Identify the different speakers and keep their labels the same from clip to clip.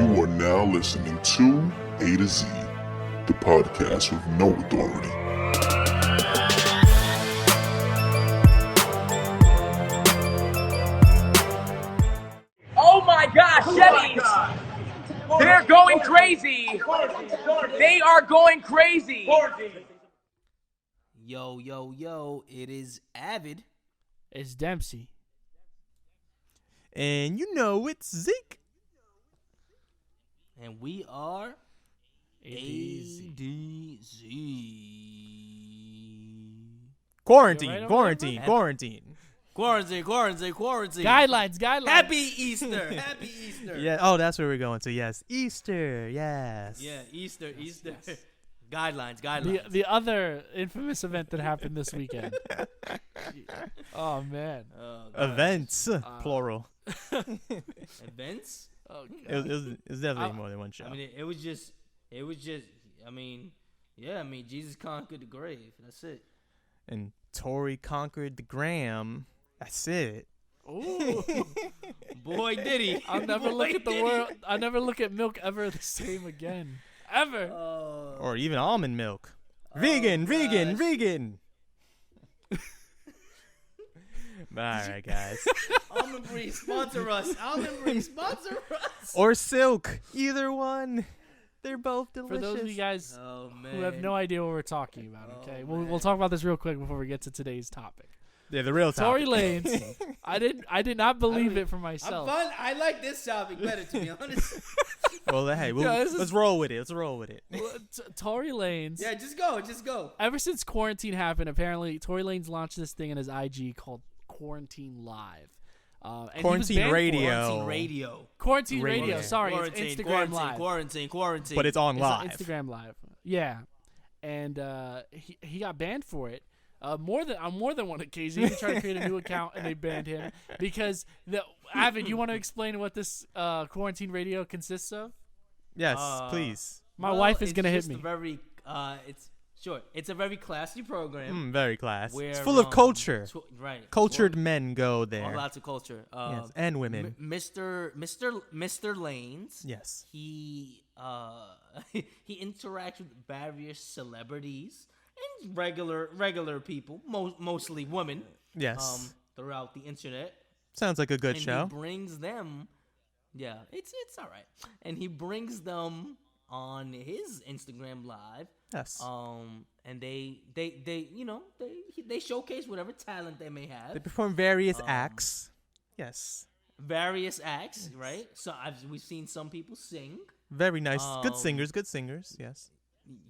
Speaker 1: You are now listening to A to Z, the podcast with no authority.
Speaker 2: Oh my gosh, Chevys! They're going crazy! They are going crazy!
Speaker 3: Yo, yo, yo, it is Avid.
Speaker 4: It's Dempsey.
Speaker 5: And you know it's Zeke.
Speaker 3: And we are
Speaker 4: ADZ.
Speaker 5: Quarantine.
Speaker 4: You're right,
Speaker 5: Quarantine.
Speaker 4: Guidelines.
Speaker 3: Happy Easter. Happy Easter.
Speaker 5: Yeah. Oh, that's where we're going to. Yes. Easter. Yes.
Speaker 3: Yeah, Easter. Guidelines.
Speaker 4: The other infamous event that happened this weekend. Oh, man.
Speaker 5: Events. Plural.
Speaker 3: Events?
Speaker 4: Oh,
Speaker 5: It was definitely more than one show.
Speaker 3: I mean, it was just, Jesus conquered the grave. That's it.
Speaker 5: And Tory conquered the gram. That's it.
Speaker 4: Ooh.
Speaker 3: Boy, did he.
Speaker 4: I'll never look at the world. I'll never look at milk ever the same again. Ever.
Speaker 5: Or even almond milk. Vegan. All right, guys.
Speaker 3: Almond Breeze, sponsor us.
Speaker 5: Or silk. Either one. They're both delicious.
Speaker 4: For those of you guys
Speaker 3: Man.
Speaker 4: who have no idea what we're talking about, okay? We'll talk about this real quick before we get to today's topic.
Speaker 5: Yeah, the real
Speaker 4: Tory
Speaker 5: topic.
Speaker 4: Lanez. I did not believe it for myself.
Speaker 3: I like this topic better, to be honest.
Speaker 5: Well, hey, let's roll with it.
Speaker 4: Tory Lanez.
Speaker 3: Yeah, just go.
Speaker 4: Ever since quarantine happened, apparently Tory Lanez launched this thing in his IG called Quarantine Live. And he was
Speaker 5: Quarantine
Speaker 4: banned for
Speaker 5: radio.
Speaker 4: Quarantine radio.
Speaker 5: Radio.
Speaker 4: Sorry,
Speaker 3: Quarantine,
Speaker 4: it's Instagram
Speaker 3: quarantine,
Speaker 4: Live.
Speaker 3: Quarantine.
Speaker 5: But it's on
Speaker 4: It's
Speaker 5: live.
Speaker 4: on Instagram Live. Yeah, and he got banned for it. On more than one occasion, he tried to create a new account and they banned him because Avid. You want to explain what this quarantine radio consists of?
Speaker 5: Yes, please.
Speaker 4: My wife is gonna hit
Speaker 3: just
Speaker 4: me.
Speaker 3: It's a very classy program.
Speaker 5: Very class.
Speaker 3: Where,
Speaker 5: It's full of culture.
Speaker 3: Right.
Speaker 5: Cultured men go there.
Speaker 3: Lots of culture.
Speaker 5: Yes, and women.
Speaker 3: Mr. Lanez.
Speaker 5: Yes.
Speaker 3: He he interacts with various celebrities and regular people, mostly women.
Speaker 5: Yes.
Speaker 3: Throughout the internet.
Speaker 5: Sounds like a good
Speaker 3: And
Speaker 5: show.
Speaker 3: he brings them. Yeah, it's all right. And he brings them on his Instagram Live.
Speaker 5: Yes.
Speaker 3: And they showcase whatever talent they may have.
Speaker 5: They perform various acts. Yes.
Speaker 3: Various acts, right? So we've seen some people sing.
Speaker 5: Very nice. Good singers. Yes.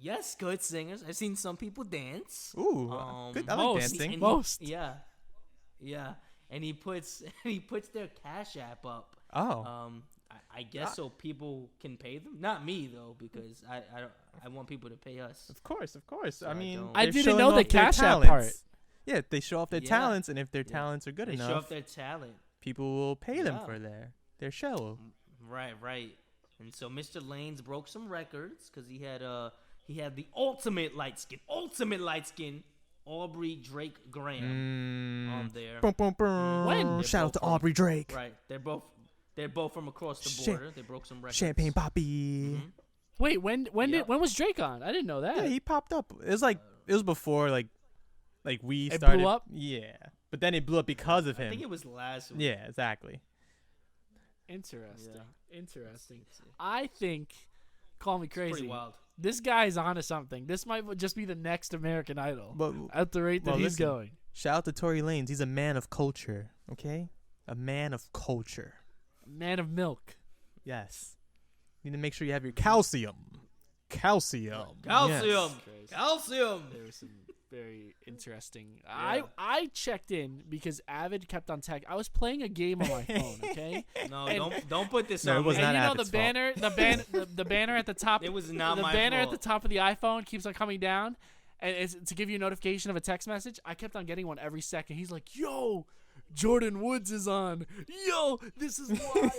Speaker 3: Yes, good singers. I've seen some people dance.
Speaker 5: Ooh. Good. I like
Speaker 4: most.
Speaker 5: dancing.
Speaker 3: And
Speaker 4: Most.
Speaker 3: Yeah. And he puts their Cash App up.
Speaker 5: Oh.
Speaker 3: I guess so people can pay them. Not me though, because I want people to pay us.
Speaker 5: Of course.
Speaker 3: So
Speaker 5: I mean,
Speaker 3: don't-
Speaker 4: I
Speaker 5: they're
Speaker 4: didn't
Speaker 5: showing
Speaker 4: know the
Speaker 5: off their
Speaker 4: Cash App
Speaker 5: talents.
Speaker 4: part.
Speaker 5: Yeah, they show off their
Speaker 3: Yeah.
Speaker 5: talents, and if their talents are good
Speaker 3: They
Speaker 5: enough,
Speaker 3: show off their talent.
Speaker 5: people will pay them
Speaker 3: Yeah.
Speaker 5: for their show.
Speaker 3: Right. And so Mr. Lanez broke some records because he had the ultimate light skin, Aubrey Drake Graham on there.
Speaker 5: Boom, boom, boom.
Speaker 4: When?
Speaker 5: Shout out to Aubrey Drake.
Speaker 3: Right, they're both from across the border. They broke some records.
Speaker 5: Champagne Poppy.
Speaker 4: Wait, when
Speaker 3: Yep.
Speaker 4: was Drake on? I didn't know that.
Speaker 5: Yeah, he popped up. It was before like we
Speaker 4: It
Speaker 5: started.
Speaker 4: blew up?
Speaker 5: Yeah, but then it blew up because of him.
Speaker 3: I think it was last week.
Speaker 5: Yeah, exactly.
Speaker 4: Interesting. I think, call me crazy.
Speaker 3: Pretty wild.
Speaker 4: This guy's onto something. This might just be the next American Idol.
Speaker 5: But
Speaker 4: At the rate that
Speaker 5: well,
Speaker 4: he's
Speaker 5: listen.
Speaker 4: going.
Speaker 5: Shout out to Tory Lanez. He's a man of culture. Okay, a man of culture.
Speaker 4: Man of milk.
Speaker 5: Yes. You need to make sure you have your calcium. Calcium.
Speaker 3: Calcium.
Speaker 5: Yes.
Speaker 3: Calcium.
Speaker 4: There was some very interesting. I checked in because Avid kept on tech. I was playing a game on my phone. Okay.
Speaker 3: No,
Speaker 4: And-
Speaker 3: don't put this
Speaker 5: No,
Speaker 3: on
Speaker 5: it was
Speaker 3: me.
Speaker 5: not
Speaker 4: And you know
Speaker 5: Avid's
Speaker 4: the banner, the banner at the top.
Speaker 3: It was not
Speaker 4: the
Speaker 3: my
Speaker 4: banner
Speaker 3: fault.
Speaker 4: at the top of the iPhone keeps on coming down, and it's to give you a notification of a text message. I kept on getting one every second. He's like, "Yo, Jordan Woods is on. Yo, this is wild.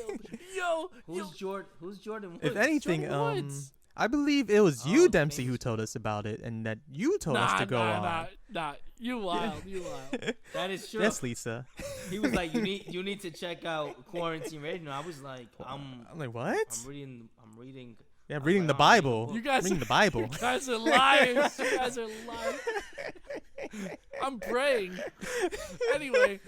Speaker 4: Yo,
Speaker 3: Who's Jordan Woods?
Speaker 5: If anything,
Speaker 4: Jordan Woods.
Speaker 5: I believe it was
Speaker 3: Oh,
Speaker 5: you,
Speaker 3: the
Speaker 5: Dempsey, who
Speaker 3: famous-
Speaker 5: told us about it, and that you told us to go on.
Speaker 4: Nah. You wild.
Speaker 3: That is true.
Speaker 5: Yes, Lisa.
Speaker 3: He was like, you need to check out Quarantine Radio. I was like, I'm
Speaker 5: like, what?
Speaker 3: I'm reading.
Speaker 5: Yeah,
Speaker 3: I was
Speaker 5: reading the
Speaker 3: like, I'm reading a
Speaker 5: Bible.
Speaker 3: book.
Speaker 4: You guys,
Speaker 5: reading the Bible.
Speaker 4: You guys are liars. You guys are liars. I'm praying. Anyway,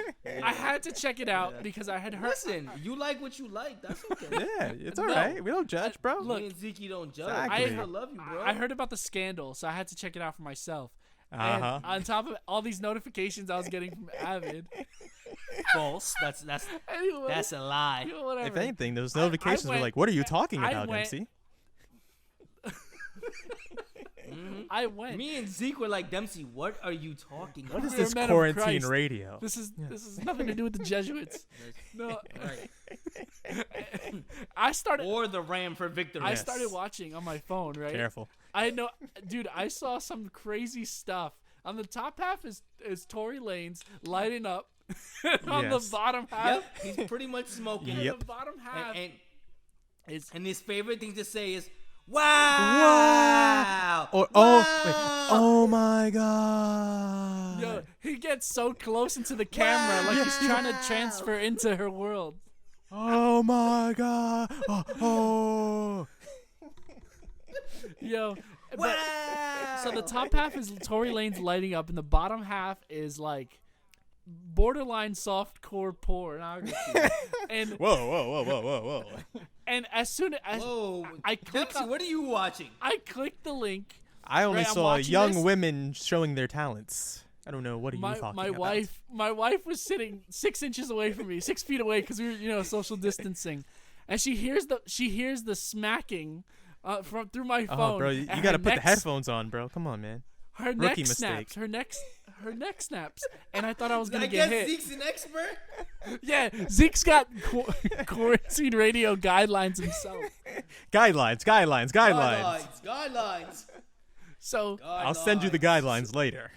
Speaker 4: I had to check it out because I had heard.
Speaker 3: Listen, you like what you like. That's okay.
Speaker 5: Yeah, it's all
Speaker 4: No.
Speaker 5: right. We don't judge, bro.
Speaker 3: Me and Zeke don't judge.
Speaker 5: Exactly.
Speaker 3: I love you, bro.
Speaker 4: I heard about the scandal, so I had to check it out for myself.
Speaker 5: Uh-huh.
Speaker 4: And on top of all these notifications I was getting from Avid.
Speaker 3: false. That's
Speaker 4: Anyway,
Speaker 3: that's a lie.
Speaker 4: you know, whatever.
Speaker 5: If anything, those notifications were
Speaker 4: went-
Speaker 5: like, "What are you talking
Speaker 4: I
Speaker 5: about,
Speaker 4: went-
Speaker 5: Dempsey?"
Speaker 4: I went.
Speaker 3: Me and Zeke were like, Dempsey, what are you talking about?
Speaker 5: What is
Speaker 4: We're
Speaker 5: this
Speaker 4: men of
Speaker 5: quarantine
Speaker 4: Christ.
Speaker 5: radio?
Speaker 4: This is nothing to do with the Jesuits. No,
Speaker 3: Right.
Speaker 4: I started.
Speaker 3: Or the Ram for victory.
Speaker 4: I started watching on my phone. Right.
Speaker 5: Careful.
Speaker 4: I know, dude. I saw some crazy stuff. On the top half is Tory Lanez lighting up. On
Speaker 5: Yes.
Speaker 4: the bottom half,
Speaker 3: Yep, he's pretty much smoking.
Speaker 4: on
Speaker 5: Yep.
Speaker 4: the bottom half
Speaker 3: And,
Speaker 4: is
Speaker 3: and his favorite thing to say is,
Speaker 5: Wow.
Speaker 3: wow.
Speaker 5: Or oh my God.
Speaker 4: yo. He gets so close into the camera, like he's trying to transfer into her world.
Speaker 5: Oh my God. Oh.
Speaker 4: Yo. but-
Speaker 3: Wow.
Speaker 4: So the top half is Tory Lanez lighting up, and the bottom half is like borderline softcore pornography. and
Speaker 5: Whoa.
Speaker 4: and as soon as
Speaker 3: Whoa.
Speaker 4: I click
Speaker 3: Dempsey, what are you watching?
Speaker 4: I clicked the link.
Speaker 5: I only
Speaker 4: Right, I'm
Speaker 5: saw
Speaker 4: watching
Speaker 5: young
Speaker 4: this.
Speaker 5: women showing their talents. I don't know. What are you
Speaker 4: My
Speaker 5: talking
Speaker 4: my
Speaker 5: about?
Speaker 4: wife was sitting 6 inches away from me, 6 feet away, because we were social distancing, and she hears the smacking from through my phone.
Speaker 5: Oh, bro, you
Speaker 4: and
Speaker 5: got to
Speaker 4: her
Speaker 5: put the
Speaker 4: neck
Speaker 5: headphones on, bro. Come on, man.
Speaker 4: Her
Speaker 5: Rookie
Speaker 4: neck
Speaker 5: mistake.
Speaker 4: snaps. Her neck snaps, and I thought I was gonna
Speaker 3: I
Speaker 4: get
Speaker 3: guess
Speaker 4: hit.
Speaker 3: Zeke's an expert.
Speaker 4: Yeah, Zeke's got quarantine radio guidelines himself.
Speaker 5: Guidelines.
Speaker 3: Guidelines.
Speaker 4: So
Speaker 5: I'll send you the guidelines later.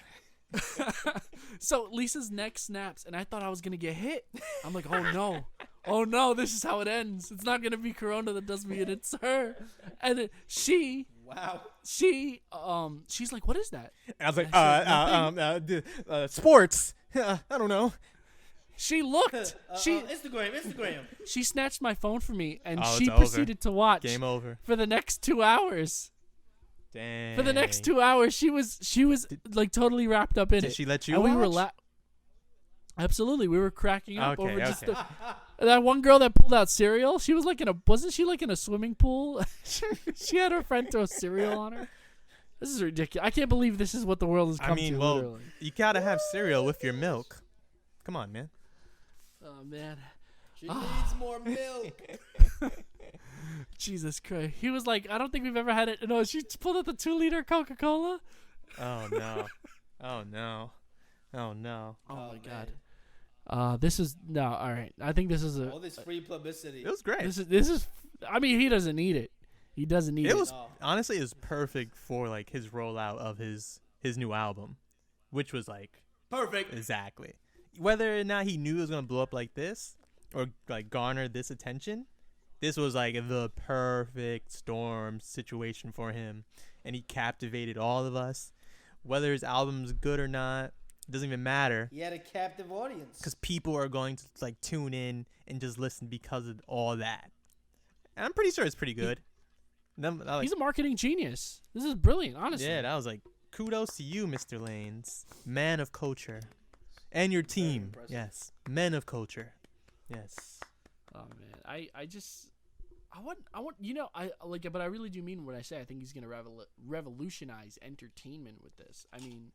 Speaker 4: So Lisa's neck snaps, and I thought I was gonna get hit. I'm like, oh no, this is how it ends. It's not gonna be Corona that does me, and it's her. And then she's like, what is that?
Speaker 5: I was like,
Speaker 4: I said
Speaker 5: sports. I don't know.
Speaker 4: She looked.
Speaker 3: Instagram.
Speaker 4: She snatched my phone from me, and
Speaker 5: Oh,
Speaker 4: she
Speaker 5: it's over.
Speaker 4: proceeded to watch
Speaker 5: Game over.
Speaker 4: for the next 2 hours.
Speaker 5: Dang.
Speaker 4: For the next 2 hours, she was like totally wrapped up in
Speaker 5: Did
Speaker 4: it.
Speaker 5: she let you
Speaker 4: And we were
Speaker 5: watch?
Speaker 4: Absolutely, we were cracking up
Speaker 5: Okay,
Speaker 4: over just
Speaker 5: okay.
Speaker 4: that one girl that pulled out cereal. She was like wasn't she like in a swimming pool? she had her friend throw cereal on her. This is ridiculous. I can't believe this is what the world has come
Speaker 5: I mean,
Speaker 4: to.
Speaker 5: well,
Speaker 4: Literally.
Speaker 5: you gotta have cereal with your milk. Come on, man.
Speaker 4: Oh man,
Speaker 3: She needs more milk.
Speaker 4: Jesus Christ. He was like, I don't think we've ever had it. No, she pulled out the 2-liter Coca-Cola.
Speaker 5: Oh no. Oh no. Oh no.
Speaker 4: Oh my God. This is no. All right. I think this is
Speaker 3: All this free publicity.
Speaker 5: It was great.
Speaker 4: this is. I mean, he doesn't need it. He doesn't need it.
Speaker 5: It was honestly, it was perfect for like his rollout of his new album, which was like
Speaker 3: Perfect.
Speaker 5: exactly whether or not he knew it was gonna blow up like this or like garner this attention. This was like the perfect storm situation for him, and he captivated all of us. Whether his album's good or not, it doesn't even matter.
Speaker 3: He had a captive audience.
Speaker 5: Because people are going to like tune in and just listen because of all that. And I'm pretty sure it's pretty good.
Speaker 4: He's a marketing genius. This is brilliant, honestly.
Speaker 5: Yeah, that was like kudos to you, Mr. Lanez, man of culture, and your team. Yes, men of culture. Yes.
Speaker 4: Oh man, I want but I really do mean what I say. I think he's gonna revolutionize entertainment with this. I mean,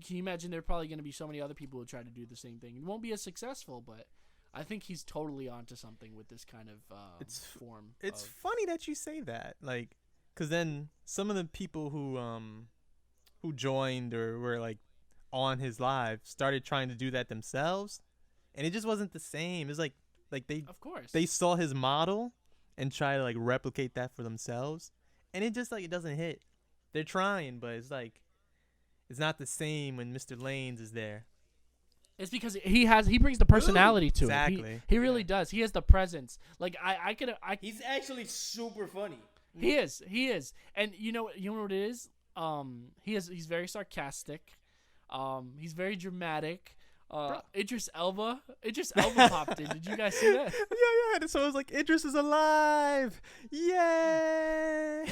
Speaker 4: can you imagine? There are probably gonna be so many other people who try to do the same thing. It won't be as successful, but I think he's totally onto something with this kind of form.
Speaker 5: It's funny that you say that, like, because then some of the people who joined or were like on his live started trying to do that themselves, and it just wasn't the same. It's like they
Speaker 4: of course
Speaker 5: they saw his model and try to like replicate that for themselves, and it just like it doesn't hit. They're trying, but it's like it's not the same when Mr. Lanez is there.
Speaker 4: It's because he brings the personality to
Speaker 5: exactly.
Speaker 4: it. He really does. He has the presence. Like I
Speaker 3: He's actually super funny.
Speaker 4: He is, and you know what it is. He's very sarcastic. He's very dramatic. Idris Elba popped in. Did you guys see that?
Speaker 5: Yeah. So it was like, Idris is alive! Yay!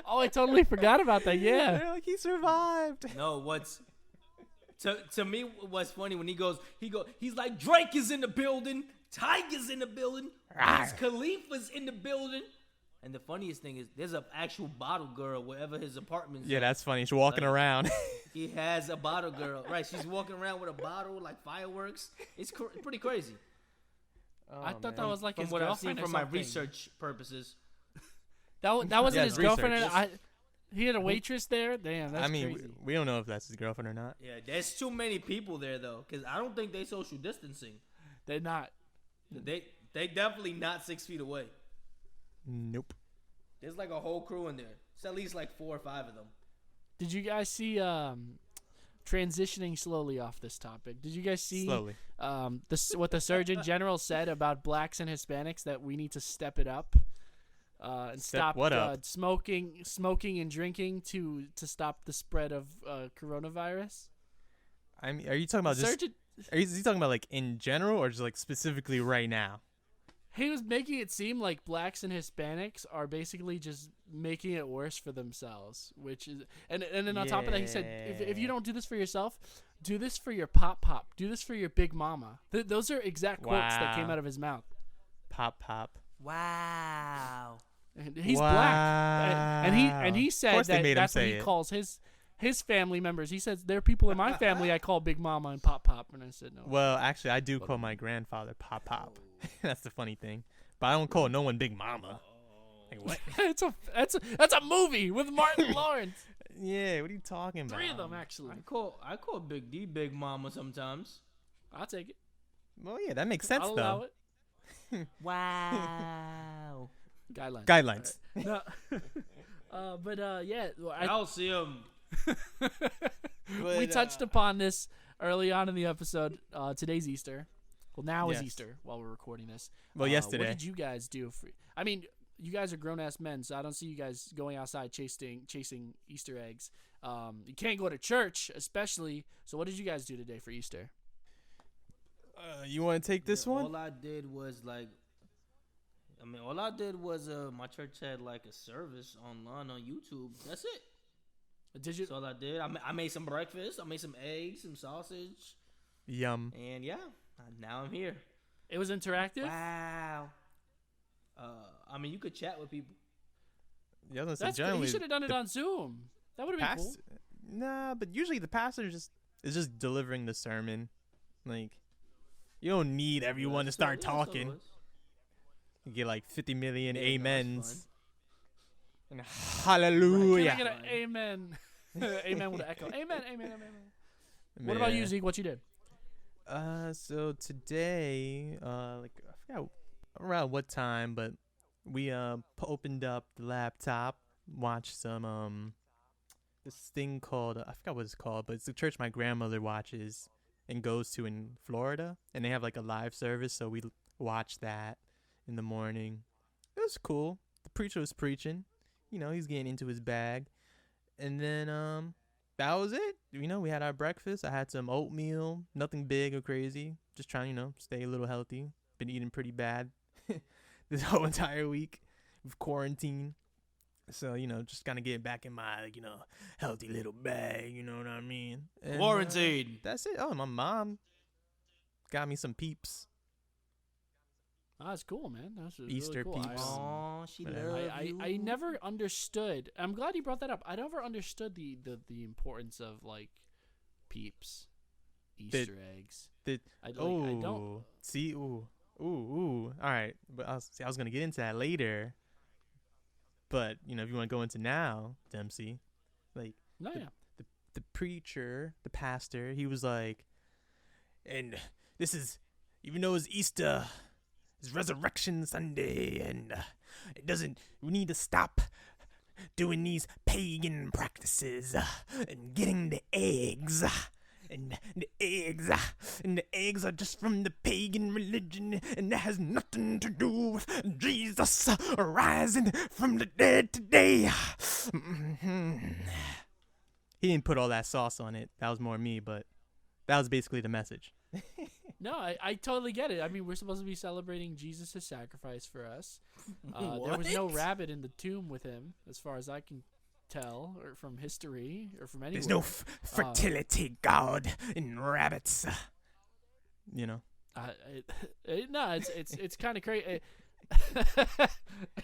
Speaker 4: Oh, I totally forgot about that. Yeah.
Speaker 5: They're like, he survived.
Speaker 3: No, what's to me what's funny when he's like, Drake is in the building, Tiger's in the building, Wiz Khalifa's in the building. And the funniest thing is, there's an actual bottle girl wherever his apartment is.
Speaker 5: Yeah, that's funny. She's walking around.
Speaker 3: He has a bottle girl. Right, she's walking around with a bottle, like fireworks. It's pretty crazy.
Speaker 4: I thought that was like
Speaker 3: From
Speaker 4: his
Speaker 3: what I've
Speaker 4: girlfriend
Speaker 3: seen
Speaker 4: or
Speaker 3: from my
Speaker 4: something.
Speaker 3: research purposes.
Speaker 4: That wasn't
Speaker 5: Yeah,
Speaker 4: his
Speaker 5: research.
Speaker 4: girlfriend. He had a waitress there. Damn, that's
Speaker 5: I mean,
Speaker 4: crazy.
Speaker 5: we don't know if that's his girlfriend or not.
Speaker 3: Yeah, there's too many people there, though, because I don't think they social distancing.
Speaker 4: They're not.
Speaker 3: They definitely not 6 feet away.
Speaker 5: Nope.
Speaker 3: There's like a whole crew in there. It's at least like 4 or 5 of them.
Speaker 4: Did you guys see transitioning slowly off this topic? Did you guys see
Speaker 5: Slowly.
Speaker 4: what the Surgeon General said about blacks and Hispanics, that we need to step it up and stop
Speaker 5: what up?
Speaker 4: smoking and drinking to stop the spread of coronavirus?
Speaker 5: I mean, are you talking about
Speaker 4: Surgeon,
Speaker 5: is he talking about like in general or just like specifically right now?
Speaker 4: he was making it seem like blacks and Hispanics are basically just making it worse for themselves, which is and then on top of that, he said, if you don't do this for yourself, do this for your pop, do this for your big mama. Those are exact quotes that came out of his mouth.
Speaker 5: Pop.
Speaker 3: Wow.
Speaker 4: And he's black, and he said
Speaker 5: course they
Speaker 4: that
Speaker 5: made him
Speaker 4: that's what
Speaker 5: say
Speaker 4: he
Speaker 5: it.
Speaker 4: calls his family members. He says, there are people in my family I call Big Mama and Pop, and I said no.
Speaker 5: Well, actually, I do call my grandfather Pop. That's the funny thing. But I don't call no one Big Mama. Like what?
Speaker 4: that's a movie with Martin Lawrence.
Speaker 5: Yeah, what are you talking about?
Speaker 4: 3 of them actually.
Speaker 3: I call Big D Big Mama sometimes.
Speaker 4: I'll take it.
Speaker 5: Well, yeah, that makes sense
Speaker 4: I'll
Speaker 5: though.
Speaker 4: allow it.
Speaker 3: Wow.
Speaker 4: Guidelines. No. Yeah.
Speaker 3: I'll see him.
Speaker 4: We touched upon this early on in the episode. Today's Easter. Well, now is
Speaker 5: Yes.
Speaker 4: Easter while we're recording this.
Speaker 5: Well, yesterday.
Speaker 4: What did you guys do? I mean, you guys are grown-ass men, so I don't see you guys going outside chasing Easter eggs. You can't go to church, especially. So what did you guys do today for Easter?
Speaker 5: You want to take this one?
Speaker 3: All I did was my church had like a service online on YouTube. That's it.
Speaker 4: Did you?
Speaker 3: That's all I did. I made some breakfast. I made some eggs, some sausage,
Speaker 5: Yum.
Speaker 3: and yeah, now I'm here.
Speaker 4: It was interactive.
Speaker 3: Wow. I mean, you could chat with people.
Speaker 5: Yeah, I was gonna
Speaker 4: That's
Speaker 5: say
Speaker 4: good.
Speaker 5: generally.
Speaker 4: You should have done it on Zoom. That would have been cool.
Speaker 5: Nah, but usually the pastor is just delivering the sermon. Like, you don't need everyone to start talking. You get like 50 million amens. And hallelujah.
Speaker 4: Can I get an amen? Amen with an echo. Amen. What about you, Zeke? What you did?
Speaker 5: So today, like I forgot around what time, but we opened up the laptop, watched some this thing called I forgot what it's called, but it's the church my grandmother watches and goes to in Florida, and they have like a live service, so we watched that in the morning. It was cool. The preacher was preaching, he's getting into his bag, and then that was it. We had our breakfast. I had some oatmeal, nothing big or crazy, just trying stay a little healthy. Been eating pretty bad this whole entire week of quarantine. So, just kind of get back in my, healthy little bag, you know what I mean? And,
Speaker 3: Quarantine.
Speaker 5: That's it. Oh, my mom got me some peeps.
Speaker 4: Oh, that's cool, man. That's
Speaker 5: Easter
Speaker 4: really cool.
Speaker 5: peeps.
Speaker 3: Oh, she
Speaker 5: Whatever.
Speaker 3: loves you.
Speaker 4: I never understood. I'm glad you brought that up. I never understood the importance of like peeps, Easter eggs. I don't.
Speaker 5: See, ooh. All right, but I was gonna get into that later. But if you want to go into now, Dempsey, like the preacher, the pastor, he was like, and this is, even though it's Easter, it's Resurrection Sunday, and we need to stop doing these pagan practices and getting the eggs and the eggs are just from the pagan religion, and that has nothing to do with Jesus rising from the dead today. He didn't put all that sauce on it. That was more me, but that was basically the message.
Speaker 4: No, I totally get it. I mean, we're supposed to be celebrating Jesus' sacrifice for us. There was no rabbit in the tomb with him, as far as I can tell, or from history, or from anywhere.
Speaker 5: There's no fertility god in rabbits. You know.
Speaker 4: No, it's kind of crazy.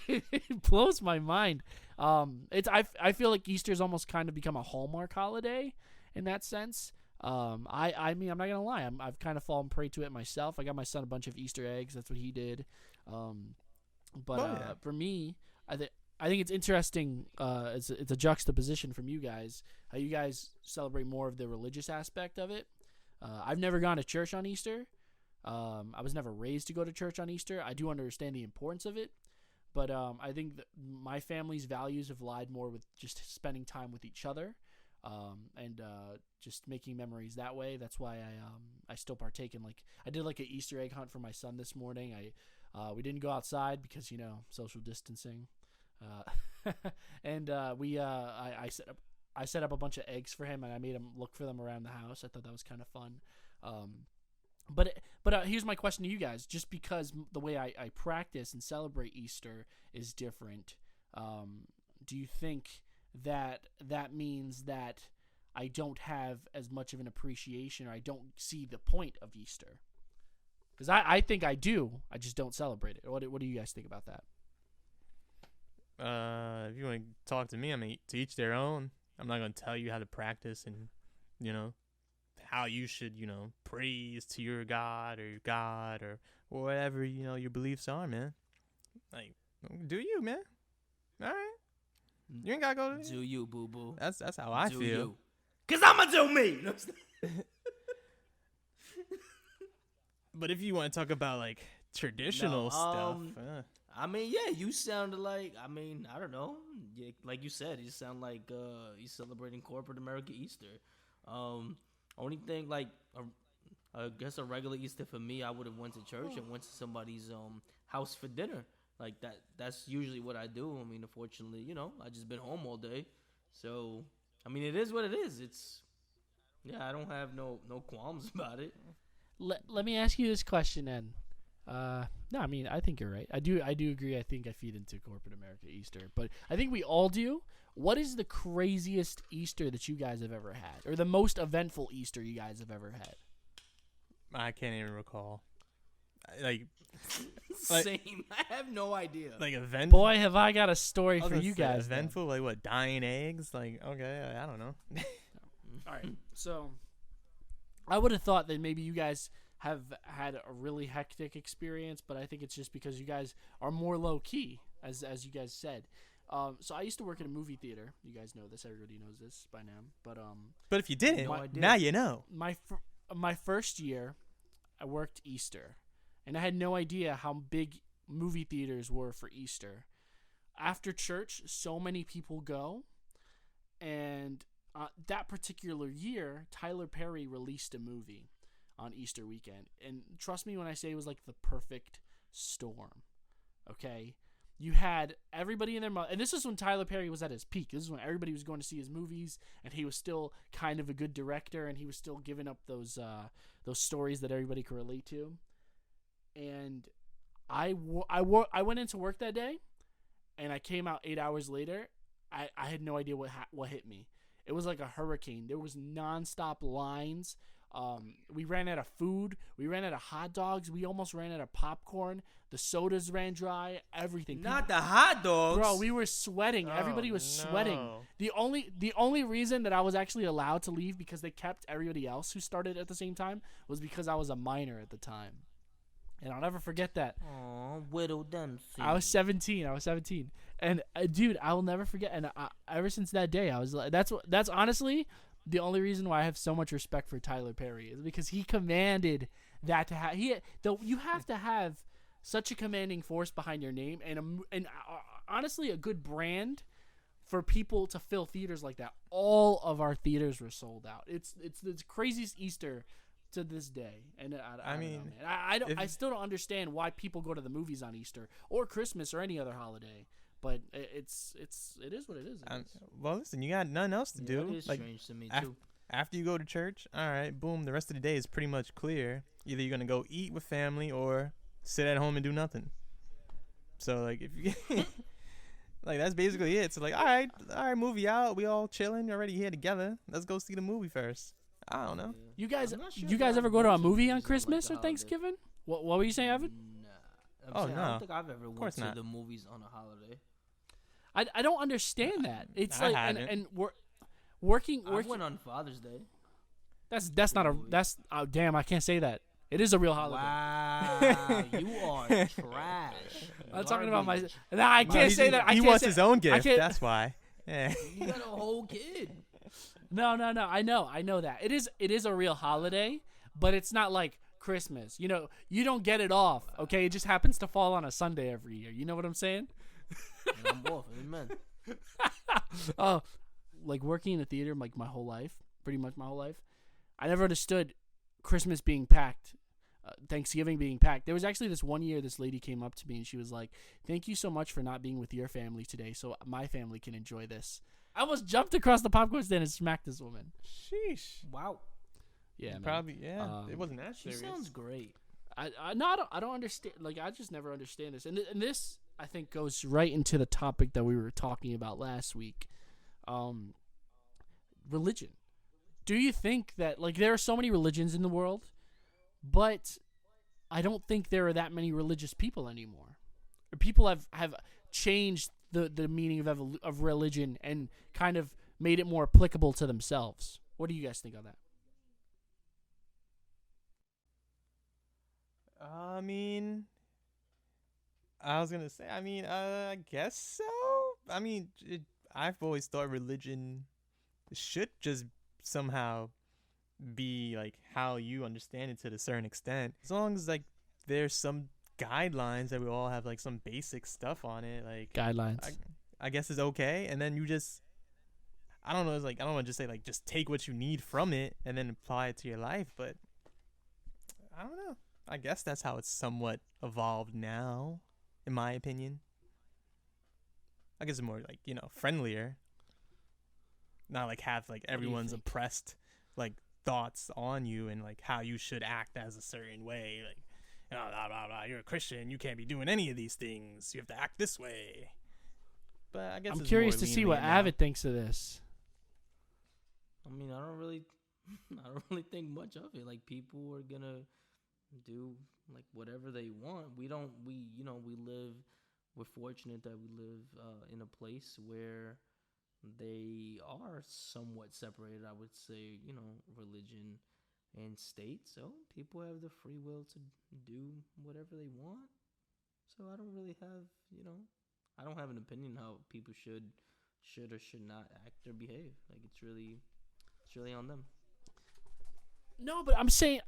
Speaker 4: It blows my mind. I feel like Easter's almost kind of become a Hallmark holiday in that sense. I mean, I'm not gonna lie. I've kind of fallen prey to it myself. I got my son a bunch of Easter eggs. That's what he did. For me, I think it's interesting. It's a juxtaposition from you guys. How you guys celebrate more of the religious aspect of it. I've never gone to church on Easter. I was never raised to go to church on Easter. I do understand the importance of it, but I think that my family's values have lied more with just spending time with each other. And just making memories that way. That's why I still partake in, I did an Easter egg hunt for my son this morning. We didn't go outside because social distancing, and I set up a bunch of eggs for him, and I made him look for them around the house. I thought that was kind of fun. But here's my question to you guys: just because the way I practice and celebrate Easter is different, do you think that means that I don't have as much of an appreciation, or I don't see the point of Easter? Because I think I do. I just don't celebrate it. What do you guys think about that?
Speaker 5: If you want to talk to me, I mean, to each their own. I'm not going to tell you how to practice and, how you should, praise to your God or whatever, your beliefs are, man. Do you, man? All right. You ain't gotta go to
Speaker 3: Do you, boo boo?
Speaker 5: That's how I
Speaker 3: do
Speaker 5: feel.
Speaker 3: You. Cause I'ma do me.
Speaker 5: But if you want to talk about traditional stuff,
Speaker 3: I mean, yeah, you sounded like. I mean, I don't know. Yeah, like you said, you sound like you're celebrating corporate America Easter. Only thing I guess a regular Easter for me, I would have went to church and went to somebody's house for dinner. Like that's usually what I do. I mean, unfortunately, I just been home all day. So, I mean, it is what it is. I don't have no qualms about it.
Speaker 4: Let me ask you this question then. No, I mean, I think you're right. I do agree. I think I feed into corporate America Easter, but I think we all do. What is the craziest Easter that you guys have ever had, or the most eventful Easter you guys have ever had?
Speaker 5: I can't even recall.
Speaker 3: Same. I have no idea.
Speaker 5: Event.
Speaker 4: Boy, have I got a story for you guys.
Speaker 5: Eventful, what? Dying eggs? Okay, I don't know.
Speaker 4: All right. So, I would have thought that maybe you guys have had a really hectic experience, but I think it's just because you guys are more low key, as you guys said. So I used to work at a movie theater. You guys know this. Everybody knows this by now.
Speaker 5: But if you didn't, now you know.
Speaker 4: My first year, I worked Easter. And I had no idea how big movie theaters were for Easter. After church, so many people go. And that particular year, Tyler Perry released a movie on Easter weekend. And trust me when I say it was like the perfect storm. Okay? You had everybody in their mouth. And this is when Tyler Perry was at his peak. This is when everybody was going to see his movies. And he was still kind of a good director. And he was still giving up those stories that everybody could relate to. And I went into work that day, and I came out 8 hours later. I had no idea what hit me. It was like a hurricane. There was nonstop lines. We ran out of food. We ran out of hot dogs. We almost ran out of popcorn. The sodas ran dry. Everything.
Speaker 3: Not the hot dogs,
Speaker 4: bro. We were sweating. Everybody was sweating. The only reason that I was actually allowed to leave because they kept everybody else who started at the same time was because I was a minor at the time. And I'll never forget that.
Speaker 3: Aw, Widow Dempsey.
Speaker 4: I was 17. And dude, I will never forget. And ever since that day, I was like, that's honestly the only reason why I have so much respect for Tyler Perry is because he commanded that to have. You have to have such a commanding force behind your name and honestly a good brand for people to fill theaters like that. All of our theaters were sold out. It's the craziest Easter to this day, and I mean, don't know, man. I still don't understand why people go to the movies on Easter or Christmas or any other holiday. But it is what it is.
Speaker 5: Well, listen, you got nothing else to do.
Speaker 3: That is strange to me too.
Speaker 5: After you go to church, all right, boom, the rest of the day is pretty much clear. Either you're gonna go eat with family or sit at home and do nothing. So like, if you like, that's basically it. So like, all right, movie out. We all chilling already here together. Let's go see the movie first. I don't know.
Speaker 4: You guys ever go to a movie on Christmas or Thanksgiving? What were you saying, Avid?
Speaker 3: I don't think I've ever went to the movies on a holiday.
Speaker 4: I don't understand that. It's
Speaker 5: I
Speaker 4: like
Speaker 5: haven't.
Speaker 4: and working.
Speaker 3: I went on Father's Day.
Speaker 4: That's not a oh damn, I can't say that. It is a real holiday.
Speaker 3: Wow, you are trash.
Speaker 4: I'm talking about my. Nah, I can't say that.
Speaker 5: He wants his own gift. That's why. Yeah.
Speaker 3: You got a whole kid.
Speaker 4: No. I know that it is a real holiday, but it's not like Christmas. You know, you don't get it off. Okay, it just happens to fall on a Sunday every year. You know what I'm saying?
Speaker 3: And I'm off. Amen.
Speaker 4: Oh, like working in a theater like my whole life, pretty much my whole life. I never understood Christmas being packed, Thanksgiving being packed. There was actually this one year this lady came up to me and she was like, "Thank you so much for not being with your family today so my family can enjoy this." I almost jumped across the popcorn stand and smacked this woman.
Speaker 5: Sheesh.
Speaker 3: Wow.
Speaker 4: Yeah, man.
Speaker 5: Probably, yeah. It wasn't that
Speaker 3: She
Speaker 5: serious.
Speaker 3: sounds great.
Speaker 4: I don't understand. Like, I just never understand this. And this, I think, goes right into the topic that we were talking about last week. Religion. Do you think that, like, there are so many religions in the world, but I don't think there are that many religious people anymore. Or people have changed the meaning of religion and kind of made it more applicable to themselves. What do you guys think on that?
Speaker 5: I mean, I was gonna say, I guess so. I've always thought religion should just somehow be like how you understand it to a certain extent. As long as like there's some guidelines that we all have like some basic stuff on it, like
Speaker 4: Guidelines.
Speaker 5: I guess it's okay. And then you just, I don't know, it's like, I don't want to just say like just take what you need from it and then apply it to your life, but I don't know. I guess that's how it's somewhat evolved now, in my opinion. I guess it's more like, friendlier. Not like have like everyone's oppressed like thoughts on you and like how you should act as a certain way. Like, blah, blah, blah, you're a Christian, you can't be doing any of these things. You have to act this way. But I guess
Speaker 4: I'm curious to see what Avid thinks of this.
Speaker 3: I mean, I don't really think much of it. Like, people are gonna do like whatever they want. We're fortunate that we live in a place where they are somewhat separated, I would say, religion and state. So people have the free will to do whatever they want. So I don't really have, I don't have an opinion how people should or should not act or behave. Like, it's really on them.
Speaker 4: No, but I'm saying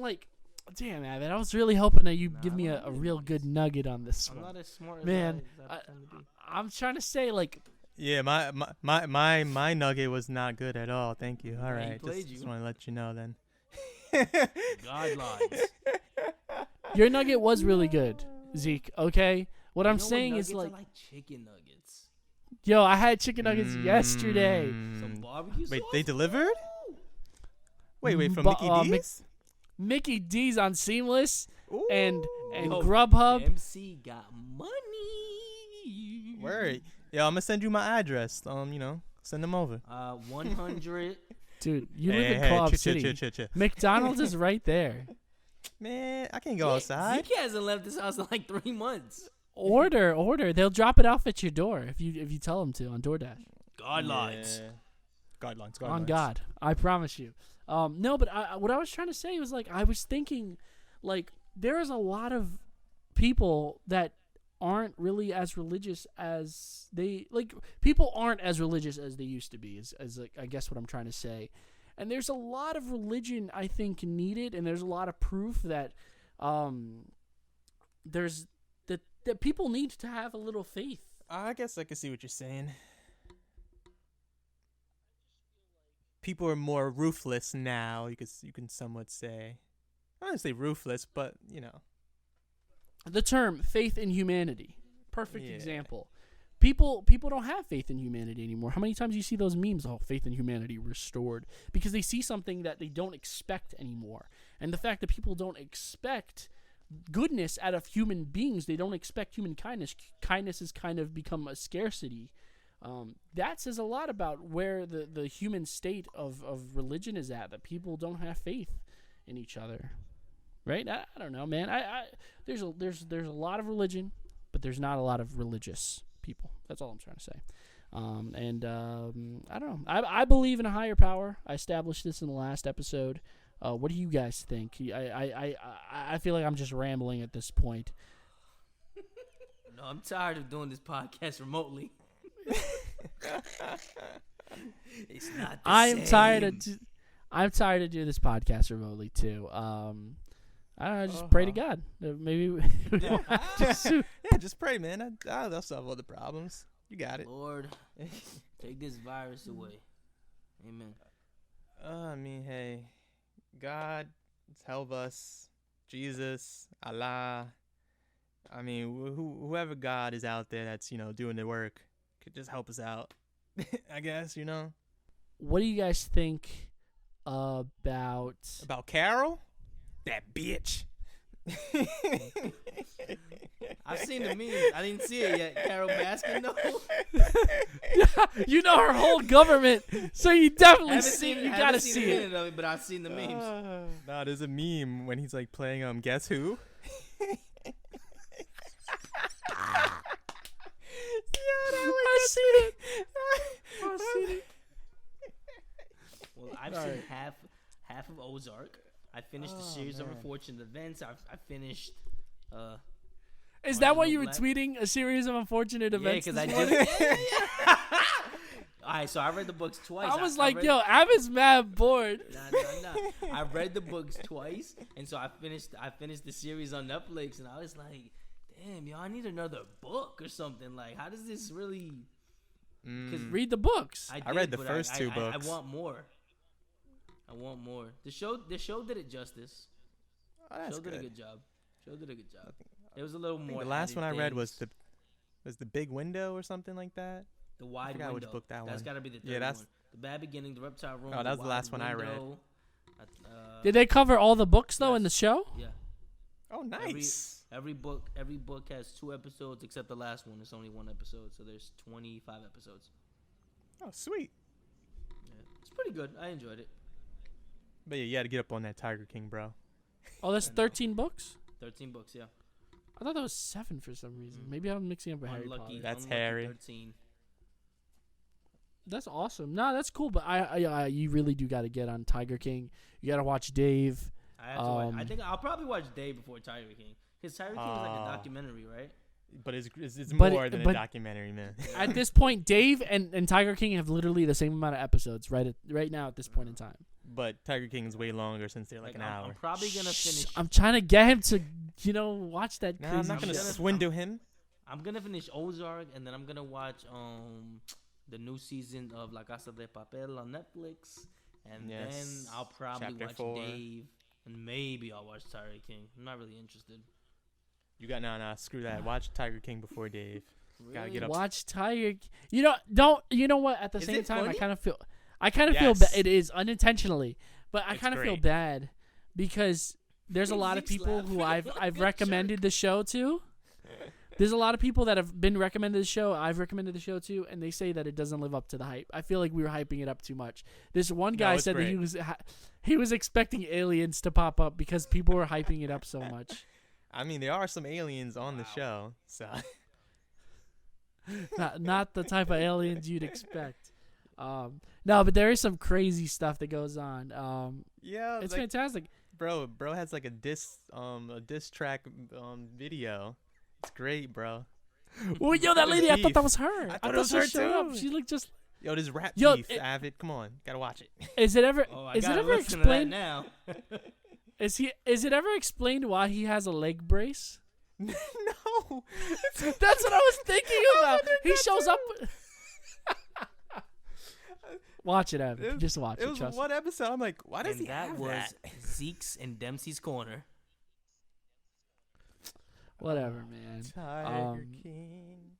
Speaker 4: like, damn, Avid, I was really hoping that you give me a real good nugget on this
Speaker 3: I'm
Speaker 4: one.
Speaker 3: not as smart as
Speaker 4: Man,
Speaker 3: I pretend to be.
Speaker 4: I'm trying to say, like,
Speaker 5: yeah, my nugget was not good at all. Thank you. All right, just want to let you know then.
Speaker 3: Guidelines.
Speaker 4: Your nugget was really good, Zeke. Okay, what I'm saying is like
Speaker 3: chicken nuggets.
Speaker 4: Yo, I had chicken nuggets yesterday.
Speaker 3: Some barbecue
Speaker 5: Wait,
Speaker 3: sauce?
Speaker 5: they delivered? Wait, from Mickey D's?
Speaker 4: Mickey D's on Seamless and
Speaker 3: Yo,
Speaker 4: Grubhub.
Speaker 3: Dempsey got money.
Speaker 5: Word. Yo, I'm gonna send you my address. Send them over.
Speaker 3: 100.
Speaker 4: Dude, you live in Co-op City.
Speaker 5: Chill.
Speaker 4: McDonald's is right there.
Speaker 5: Man, I can't go outside.
Speaker 3: Zeke hasn't left his house in like 3 months.
Speaker 4: Order. They'll drop it off at your door if you tell them to on DoorDash.
Speaker 3: Guidelines.
Speaker 5: Yeah. Guidelines.
Speaker 4: On God, I promise you. No, but what I was trying to say was like I was thinking, like there is a lot of people that aren't really as religious as they people aren't as religious as they used to be. As like, I guess what I'm trying to say. And there's a lot of religion I think needed, and there's a lot of proof that that people need to have a little faith.
Speaker 5: I guess I can see what you're saying. people are more ruthless now. You can somewhat say. I don't say ruthless, but you know.
Speaker 4: The term faith in humanity. Perfect
Speaker 5: Yeah.
Speaker 4: example. People don't have faith in humanity anymore. How many times do you see those memes? Oh, faith in humanity restored. Because they see something that they don't expect anymore. And the fact that people don't expect goodness out of human beings, they don't expect human kindness. Kindness has kind of become a scarcity. That says a lot about where the human state of religion is at, that people don't have faith in each other. Right? I don't know, man. There's a lot of religion, but there's not a lot of religious people. That's all I'm trying to say. I don't know. I believe in a higher power. I established this in the last episode. What do you guys think? I feel like I'm just rambling at this point.
Speaker 3: No, I'm tired of doing this podcast remotely. It's not the same.
Speaker 4: I'm tired of doing this podcast remotely too. I don't know. Just pray to God. Maybe.
Speaker 5: Just pray, man. That'll solve all the problems. You got it.
Speaker 3: Lord, take this virus away. Amen.
Speaker 5: I mean, hey, God, help us. Jesus, Allah. I mean, whoever God is out there that's, doing the work could just help us out. I guess,
Speaker 4: What do you guys think about
Speaker 5: Carol? That bitch.
Speaker 3: I've seen the memes. I didn't see it yet. Carol Baskin, though.
Speaker 4: You know her whole government, so you definitely see it. You gotta
Speaker 3: see
Speaker 4: see it.
Speaker 3: Of it, but I've seen the memes.
Speaker 5: No, there's a meme when he's like playing Guess Who.
Speaker 4: I've seen it.
Speaker 3: Well, I've seen half of Ozark. I finished the series of unfortunate events. I finished.
Speaker 4: Is that why you were tweeting a series of unfortunate events?
Speaker 3: Yeah, because
Speaker 4: this
Speaker 3: I
Speaker 4: morning?
Speaker 3: just. All right, so I read the books twice.
Speaker 4: I was like, yo, Avid's mad bored.
Speaker 3: Nah. I read the books twice, and so I finished the series on Netflix, and I was like, damn, yo, I need another book or something. Like, how does this really?
Speaker 4: Read the books.
Speaker 5: I read the first two books.
Speaker 3: I want more. The show did it justice.
Speaker 5: Oh, that's
Speaker 3: Show did
Speaker 5: good.
Speaker 3: a good job. It was a little more.
Speaker 5: The last one I read
Speaker 3: things.
Speaker 5: was the Big Window or something like that.
Speaker 3: The Wide
Speaker 5: I forgot
Speaker 3: Window.
Speaker 5: which book that
Speaker 3: That's
Speaker 5: one.
Speaker 3: got to be the third
Speaker 5: Yeah, that's-
Speaker 3: one. The Bad Beginning, The Reptile Room.
Speaker 5: Oh, that was the last
Speaker 3: Wide
Speaker 5: one I read.
Speaker 3: Window,
Speaker 4: Did they cover all the books though
Speaker 3: yes.
Speaker 4: in the show?
Speaker 3: Yeah.
Speaker 5: Oh, nice.
Speaker 3: Every book has 2 episodes except the last one. It's only 1 episode, so there's 25 episodes.
Speaker 5: Oh, sweet.
Speaker 3: Yeah. It's pretty good. I enjoyed it.
Speaker 5: But yeah, you had to get up on that Tiger King, bro.
Speaker 4: Oh, that's 13 books.
Speaker 3: 13 books, yeah.
Speaker 4: I thought that was 7 for some reason. Maybe I'm mixing up with Harry Potter.
Speaker 5: That's
Speaker 3: unlucky
Speaker 5: Harry.
Speaker 3: 13.
Speaker 4: That's awesome. No, that's cool. But I you really do got to get on Tiger King. You got to watch Dave.
Speaker 3: I have to watch. I think I'll probably watch Dave before Tiger King. Because Tiger King is like a documentary, right?
Speaker 5: But it's
Speaker 4: But
Speaker 5: more
Speaker 4: it-
Speaker 5: than
Speaker 4: but-
Speaker 5: a documentary, man.
Speaker 4: At this point, Dave and Tiger King have literally the same amount of episodes right now at this point in time.
Speaker 5: But Tiger King is way longer since they're like an hour.
Speaker 3: I'm probably gonna finish.
Speaker 4: I'm trying to get him to, watch that
Speaker 5: Nah,
Speaker 4: crazy
Speaker 5: I'm not gonna
Speaker 4: shit.
Speaker 5: swindle him.
Speaker 3: I'm gonna finish Ozark, and then I'm gonna watch the new season of La Casa de Papel on Netflix, and
Speaker 5: Yes.
Speaker 3: then I'll probably
Speaker 5: Chapter
Speaker 3: watch
Speaker 5: 4.
Speaker 3: Dave, and maybe I'll watch Tiger King. I'm not really interested.
Speaker 5: You got screw that. Watch Tiger King before Dave. Gotta get up.
Speaker 4: Watch Tiger. You know what? At the
Speaker 3: Is
Speaker 4: same
Speaker 3: it
Speaker 4: time,
Speaker 3: funny?
Speaker 4: I kind of feel
Speaker 5: Yes.
Speaker 4: bad. It is unintentionally, but I
Speaker 5: It's
Speaker 4: kind of feel
Speaker 5: great.
Speaker 4: bad because there's a lot of
Speaker 3: Zeke's
Speaker 4: people who
Speaker 3: laughing.
Speaker 4: I've recommended the show to. There's a lot of people that have been recommended the show. I've recommended the show to, and they say that it doesn't live up to the hype. I feel like we were hyping it up too much. This one guy
Speaker 5: it's
Speaker 4: said
Speaker 5: great.
Speaker 4: that he was expecting aliens to pop up because people were hyping it up so much.
Speaker 5: I mean, there are some aliens on the show, so
Speaker 4: not the type of aliens you'd expect. No, but there is some crazy stuff that goes on.
Speaker 5: yeah,
Speaker 4: It's
Speaker 5: like,
Speaker 4: fantastic.
Speaker 5: bro has like a diss track video. It's great, bro.
Speaker 4: Well, yo, that lady, I thought that was her.
Speaker 5: I thought it was her
Speaker 4: she showed up.
Speaker 5: too.
Speaker 4: She looked just.
Speaker 5: Yo, this rap
Speaker 4: Yo,
Speaker 5: beef,
Speaker 4: it-
Speaker 5: Avid. Come on, gotta watch it.
Speaker 4: Is it ever?
Speaker 3: Oh, I
Speaker 4: is it
Speaker 3: gotta
Speaker 4: ever
Speaker 3: listen to that
Speaker 4: explained?
Speaker 3: now.
Speaker 4: Is it ever explained why he has a leg brace?
Speaker 5: No,
Speaker 4: That's what I was thinking about. He shows up. Watch it, Evan. Just watch it.
Speaker 5: It was
Speaker 4: Trust
Speaker 5: one episode. I'm like, why does
Speaker 3: And
Speaker 5: he
Speaker 3: that
Speaker 5: have
Speaker 3: was
Speaker 5: that?
Speaker 3: Zeke's and Dempsey's corner.
Speaker 4: me. Whatever, man.
Speaker 5: Tiger King.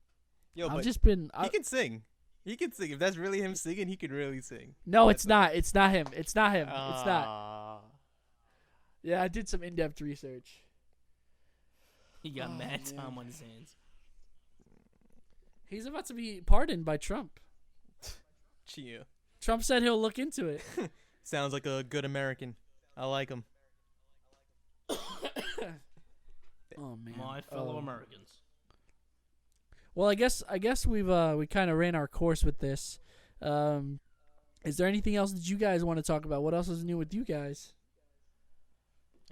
Speaker 5: Yo,
Speaker 4: I've
Speaker 5: but
Speaker 4: just been.
Speaker 5: he can sing. He can sing. If that's really him singing, he could really sing.
Speaker 4: No, it's not. It's not him. It's not him. It's not.
Speaker 5: Ah.
Speaker 4: Yeah, I did some in-depth research.
Speaker 3: He got mad time on his hands.
Speaker 4: He's about to be pardoned by Trump.
Speaker 5: Chia.
Speaker 4: Trump said he'll look into it.
Speaker 5: Sounds like a good American. I like him.
Speaker 4: Oh man.
Speaker 3: My fellow Americans.
Speaker 4: Well, I guess we kind of ran our course with this. Is there anything else that you guys want to talk about? What else is new with you guys?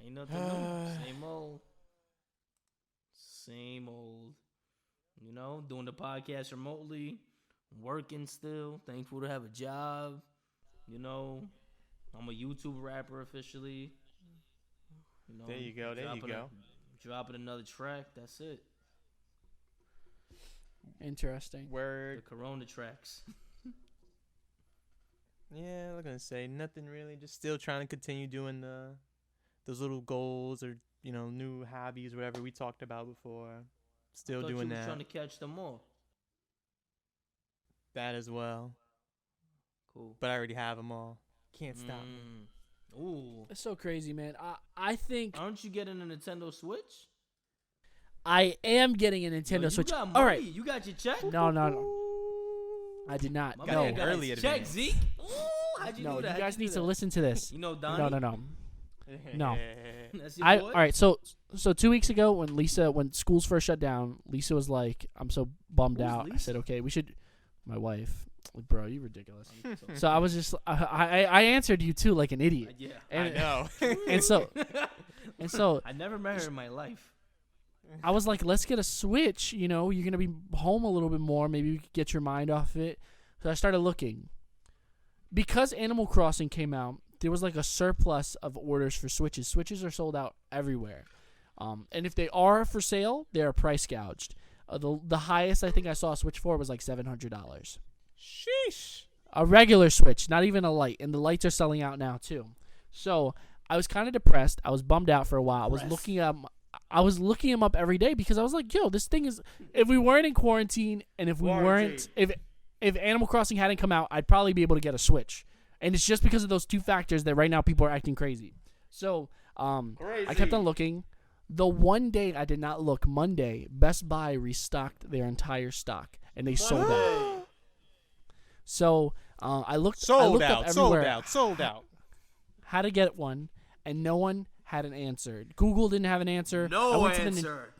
Speaker 3: Ain't nothing new. Same old. Same old. You know, doing the podcast remotely, working still. Thankful to have a job. You know, I'm a YouTube rapper officially. You know,
Speaker 5: There you go. There you go.
Speaker 3: Dropping another track. That's it.
Speaker 4: Interesting.
Speaker 3: The
Speaker 5: Word.
Speaker 3: Corona tracks.
Speaker 5: Yeah, I'm not gonna say nothing really. Just still trying to continue doing those little goals or new hobbies, whatever we talked about before. Still
Speaker 3: Thought
Speaker 5: doing
Speaker 3: you was
Speaker 5: that.
Speaker 3: trying to catch them all.
Speaker 5: That as well.
Speaker 3: Cool.
Speaker 5: But I already have them all. Can't stop me.
Speaker 3: Ooh.
Speaker 4: It's so crazy, man. I think
Speaker 3: Aren't you getting a Nintendo Switch?
Speaker 4: I am getting a
Speaker 3: Yo,
Speaker 4: Nintendo
Speaker 3: you
Speaker 4: Switch.
Speaker 3: got
Speaker 4: All
Speaker 3: money.
Speaker 4: right.
Speaker 3: You got your check?
Speaker 4: No. I did not.
Speaker 3: My
Speaker 4: No.
Speaker 3: man got
Speaker 5: Early
Speaker 3: his check,
Speaker 5: advance.
Speaker 3: Zeke. Ooh, how'd you
Speaker 4: No,
Speaker 3: do
Speaker 4: you
Speaker 3: that?
Speaker 4: guys need to listen to this.
Speaker 3: You know Donnie?
Speaker 4: No. No.
Speaker 3: That's your boy?
Speaker 4: All right, so 2 weeks ago when schools first shut down, Lisa was like, "I'm so bummed
Speaker 3: Who's
Speaker 4: out." I
Speaker 3: Lisa?
Speaker 4: said, "Okay, we should." My wife, like, bro, you ridiculous. So I was just, I answered you too like an idiot.
Speaker 3: Yeah.
Speaker 5: I know.
Speaker 4: And so
Speaker 3: I never met her in my life.
Speaker 4: I was like, let's get a Switch. You're gonna be home a little bit more. Maybe we could get your mind off it. So I started looking. Because Animal Crossing came out, there was like a surplus of orders for Switches. Switches are sold out everywhere. And if they are for sale, they are price gouged. The highest I think I saw a Switch for was like $700.
Speaker 5: Sheesh.
Speaker 4: A regular Switch, not even a light. And the lights are selling out now too. So I was kind of depressed. I was bummed out for a while. I was looking them up every day because I was like, yo, this thing is, if we weren't in quarantine and if Animal Crossing hadn't come out, I'd probably be able to get a Switch. And it's just because of those two factors that right now people are acting crazy. So I kept on looking. The one day I did not look, Monday, Best Buy restocked their entire stock and they sold out. So I looked up everywhere
Speaker 5: Sold out.
Speaker 4: how to get one, and no one had an answer. Google didn't have an answer. I went to
Speaker 3: answer.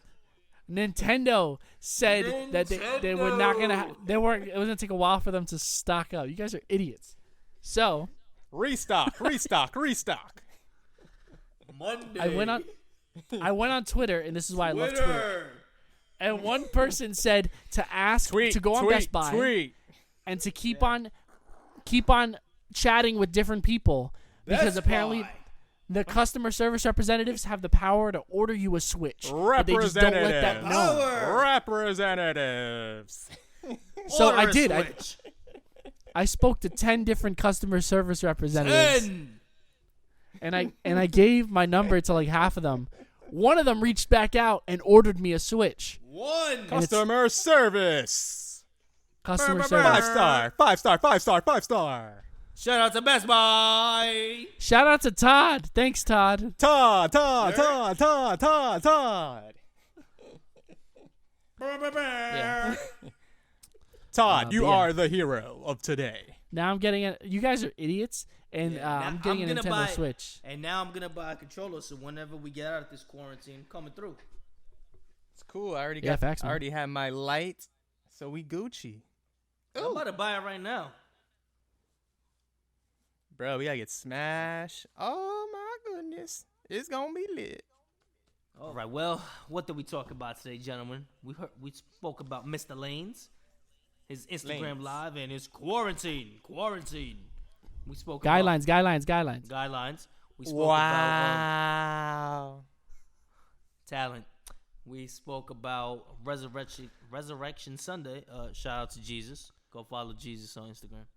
Speaker 4: Nintendo said that they were not gonna. It was gonna take a while for them to stock up. You guys are idiots. So
Speaker 5: Restock.
Speaker 3: Monday.
Speaker 4: I went on Twitter, and this is why I love Twitter. And one person said to ask to go on Best Buy and to keep on chatting with different people because apparently the customer service representatives have the power to order you a Switch. But they just don't let that know.
Speaker 5: Representatives.
Speaker 4: So
Speaker 3: Order
Speaker 4: I
Speaker 3: a
Speaker 4: did.
Speaker 3: Switch.
Speaker 4: I spoke to 10 different customer service representatives.
Speaker 3: 10.
Speaker 4: And I gave my number to like half of them. One of them reached back out and ordered me a Switch.
Speaker 3: 1.
Speaker 5: Customer service.
Speaker 4: Customer service.
Speaker 5: 5 star.
Speaker 3: Shout out to Best Buy.
Speaker 4: Shout out to Todd. Thanks, Todd.
Speaker 5: Todd.
Speaker 4: Yeah.
Speaker 5: Todd, you
Speaker 4: but yeah.
Speaker 5: are the hero of today.
Speaker 4: Now I'm getting it. You guys are idiots, and
Speaker 3: Yeah, now
Speaker 4: I'm getting a
Speaker 3: I'm gonna
Speaker 4: Nintendo
Speaker 3: buy-
Speaker 4: Switch.
Speaker 3: And now I'm going to buy a controller so whenever we get out of this quarantine, coming through.
Speaker 5: It's cool. I already
Speaker 4: Yeah, facts,
Speaker 5: I
Speaker 4: man.
Speaker 5: already have my light, so we Gucci.
Speaker 3: I'm about to buy it right now.
Speaker 5: Bro, we gotta get Smash. Oh my goodness, it's gonna be lit.
Speaker 3: All right, well, what did we talk about today, gentlemen? We spoke about Mr. Lanez, his Instagram
Speaker 5: Lanez.
Speaker 3: Live, and his quarantine. We spoke
Speaker 4: Guidelines.
Speaker 3: about guidelines. We spoke about talent. We spoke about Resurrection Sunday. Shout out to Jesus. Go follow Jesus on Instagram.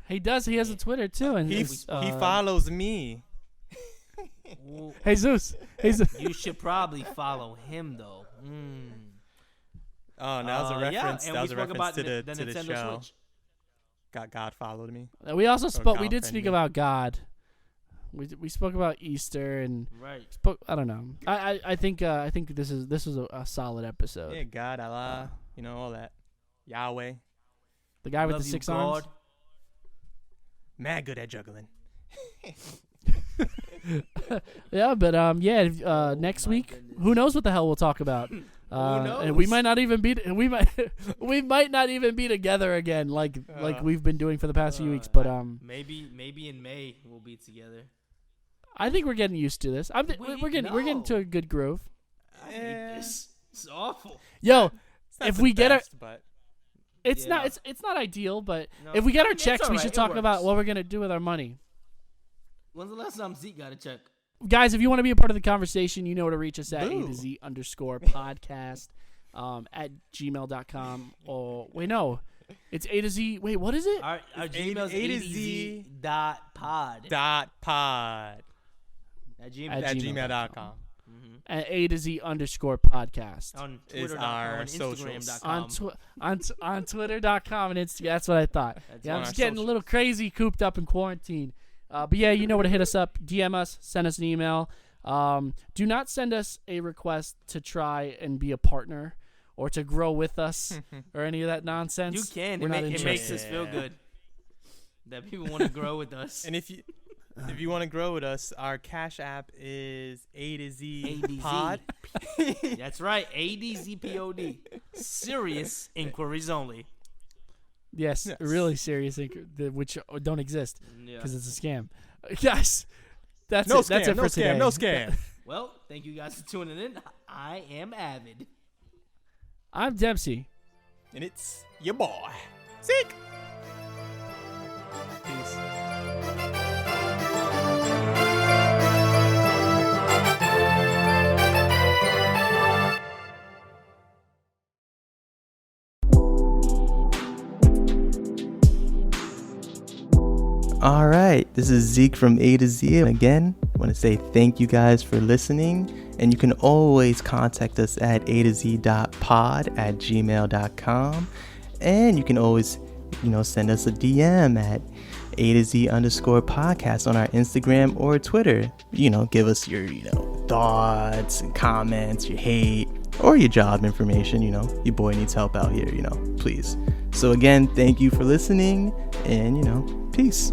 Speaker 4: He does. He has a Twitter too, and
Speaker 5: He follows me.
Speaker 4: Jesus.
Speaker 3: You should probably follow him though.
Speaker 5: Oh, that was a reference.
Speaker 3: And
Speaker 5: that
Speaker 3: we
Speaker 5: was a
Speaker 3: spoke
Speaker 5: reference
Speaker 3: about
Speaker 5: to the
Speaker 3: Nintendo
Speaker 5: show.
Speaker 3: Switch.
Speaker 5: God followed me.
Speaker 4: We also spoke. We
Speaker 5: God
Speaker 4: did speak
Speaker 5: friendly.
Speaker 4: about God. We spoke about Easter and
Speaker 3: Right.
Speaker 4: I don't know. I think this was a solid episode.
Speaker 5: Yeah, God, Allah, all that. Yahweh.
Speaker 4: The guy with
Speaker 3: Love
Speaker 4: the
Speaker 3: you,
Speaker 4: 6 arms.
Speaker 3: God.
Speaker 5: Mad good at juggling.
Speaker 4: Yeah, but next week,
Speaker 3: goodness.
Speaker 4: who knows what the hell we'll talk about? And we might not even be we might not even be together again like we've been doing for the past few weeks. But
Speaker 3: maybe in May we'll be together.
Speaker 4: I think we're getting used to this. We're getting to a good groove.
Speaker 3: I hate this. It's awful.
Speaker 4: Yo,
Speaker 5: It's not
Speaker 4: if
Speaker 5: the
Speaker 4: we get
Speaker 5: best, but
Speaker 4: it's
Speaker 3: Yeah.
Speaker 4: not it's not ideal, but
Speaker 3: No.
Speaker 4: if we get
Speaker 3: I
Speaker 4: our
Speaker 3: mean, it's
Speaker 4: checks, we
Speaker 3: alright,
Speaker 4: should
Speaker 3: it
Speaker 4: talk about
Speaker 3: works.
Speaker 4: what we're gonna do with our money.
Speaker 3: When's the last time Zeke got a check?
Speaker 4: Guys, if you want to be a part of the conversation, you know where to reach us at
Speaker 5: Boo.
Speaker 4: A_podcast at gmail.com. Oh, wait, no. It's A to Z. Wait, what is it?
Speaker 3: Our Gmail's
Speaker 5: A to
Speaker 3: ADZ.pod.
Speaker 5: .pod
Speaker 3: At Gmail.
Speaker 4: At
Speaker 5: at
Speaker 4: gmail.com.
Speaker 5: gmail.com.
Speaker 4: At A to Z _podcast.
Speaker 3: On
Speaker 5: Is
Speaker 3: Twitter.com
Speaker 5: our
Speaker 3: and
Speaker 5: socials.
Speaker 3: Instagram.com.
Speaker 4: On Twitter.com and Instagram. That's what I thought. Yeah, I'm
Speaker 5: on
Speaker 4: just
Speaker 5: our
Speaker 4: getting a little crazy cooped up in quarantine. But yeah, you know where to hit us up. DM us. Send us an email. Do not send us a request to try and be a partner or to grow with us or any of that nonsense.
Speaker 3: You can.
Speaker 4: We're not
Speaker 3: It makes
Speaker 4: interested.
Speaker 3: us feel good that people want to grow with us.
Speaker 5: And if you want to grow with us, our Cash App is A to Z
Speaker 3: ADZ.
Speaker 5: Pod.
Speaker 3: That's right. ADZPOD. Serious inquiries only.
Speaker 4: Yes,
Speaker 5: Yes.
Speaker 4: really serious, which don't exist
Speaker 3: Yeah.
Speaker 4: because it's a scam. Yes, that's
Speaker 5: No
Speaker 4: it. That's
Speaker 5: scam,
Speaker 4: it
Speaker 5: no
Speaker 4: for
Speaker 5: scam,
Speaker 4: today.
Speaker 5: no scam.
Speaker 3: Well, thank you guys for tuning in. I am Avid.
Speaker 4: I'm Dempsey.
Speaker 5: And it's your boy, Zeke.
Speaker 4: Peace.
Speaker 5: All right, this is Zeke from A to Z. And again, I want to say thank you guys for listening. And you can always contact us at a2z.pod@gmail.com. And you can always, send us a DM at A2Z_podcast on our Instagram or Twitter. Give us your, thoughts and comments, your hate, or your job information. Your boy needs help out here, please. So again, thank you for listening and, peace.